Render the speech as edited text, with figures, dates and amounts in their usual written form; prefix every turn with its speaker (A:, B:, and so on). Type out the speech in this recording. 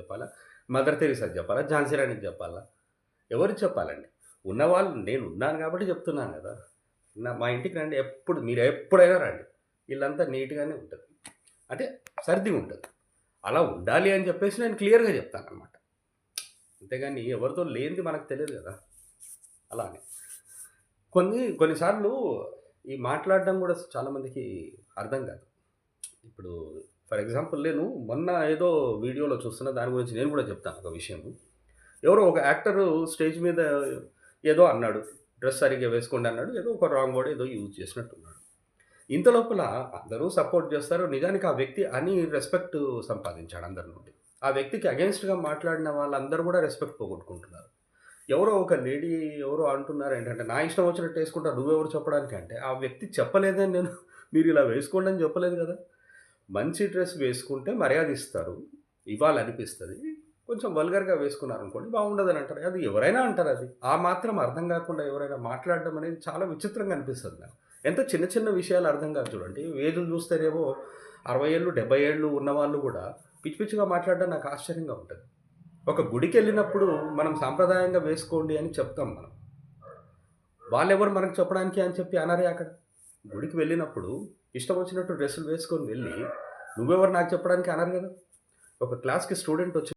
A: చెప్పాలా? మదర్ తెరీసాకి చెప్పాలా? ఝాన్సీ రాణికి చెప్పాలా? ఎవరికి చెప్పాలండి? ఉన్నవాళ్ళు నేనున్నాను కాబట్టి చెప్తున్నాను గదా! మా ఇంటికి రండి మీరెప్పుడైనా రండి. ఇల్లంతా నీట్‌గానే ఉంటది. అంటే సర్దిగుంటది. అలా ఉండాలి అని చెప్పేసి నేను క్లియర్‌గా చెప్తాననమాట. అంతేగాని ఎవరితో లేనిది మనకు తెలియదు గదా! అలా అని. కొన్ని సార్లు ఈ మాట్లాడడం గూడా చాలా మందికి అర్థం గాదు. ఇప్పుడు ఫర్ ఎగ్జాంపుల్ నేను మొన్న ఏదో వీడియోలో చూస్తున్న దాని గురించి నేను గూడా చెప్తాను ఒక విషయము. ఎవరో ఒక యాక్టరు స్టేజ్ మీద ఏదో అన్నాడు. డ్రెస్ సరిగ్గా వేసుకోండి అన్నాడు. ఏదో ఒక రాంగ్ వర్డ్ ఏదో యూజ్ చేసినట్టున్నాడు. ఇంత లోపల అందరూ సపోర్ట్ చేస్తారు. నిజానికి ఆ వ్యక్తి అని రెస్పెక్ట్ సంపాదించాడు అందరి నుండి. ఆ వ్యక్తికి అగెయిన్స్ట్‌గా మాట్లాడిన వాళ్ళందరూ గూడా రెస్పెక్ట్ పోగొట్టుకుంటున్నారు. ఎవరో ఒక లేడీ ఎవరో అంటున్నారేంటంటే, నా ఇష్టం వచ్చినట్టు యేసుకుంటా నువ్వెవరు చెప్పడానికి అంటే, ఆ వ్యక్తి చెప్పలేదని నేను మీరిలా వేసుకోండి అని చెప్పలేదు గదా! మంచి డ్రెస్ వేసుకుంటే మర్యాదిస్తారు. ఇవ్వాలనిపిస్తది. కొంచెం వల్గర్‌గా వేసుకున్నారనుకోండి బాగుండదని అంటారు. అది ఎవరైనా అంటారది. ఆ మాత్రం అర్థం గాకుండా ఎవరైనా మాట్లాడడం అనేది చాలా విచిత్రంగా అనిపిస్తది నాకు. ఎంత చిన్న చిన్న విషయాలు అర్థం కాదు చూడండి. ఏజ్‌లు చూస్తేనేమో 60 ఏళ్ళు, 70 ఏళ్ళు ఉన్నవాళ్ళు గూడా పిచ్చి పిచ్చిగా మాట్లాడడం నాకు ఆశ్చర్యంగా ఉంటది. ఒక గుడికెళ్ళినప్పుడు మనం సాంప్రదాయంగా వేసుకోండి అని చెప్తాం మనం. వాళ్ళెవరు మనకు చెప్పడానికి అని చెప్పి అనరే అక్కడ. గుడికి వెళ్ళినప్పుడు ఇష్టం వచ్చినట్టు డ్రెస్సులు వేసుకొని వెళ్ళి, నువ్వెవరు నాకు చెప్పడానికి అనరు గదా! ఒక క్లాస్‌కి స్టూడెంట్ వచ్చి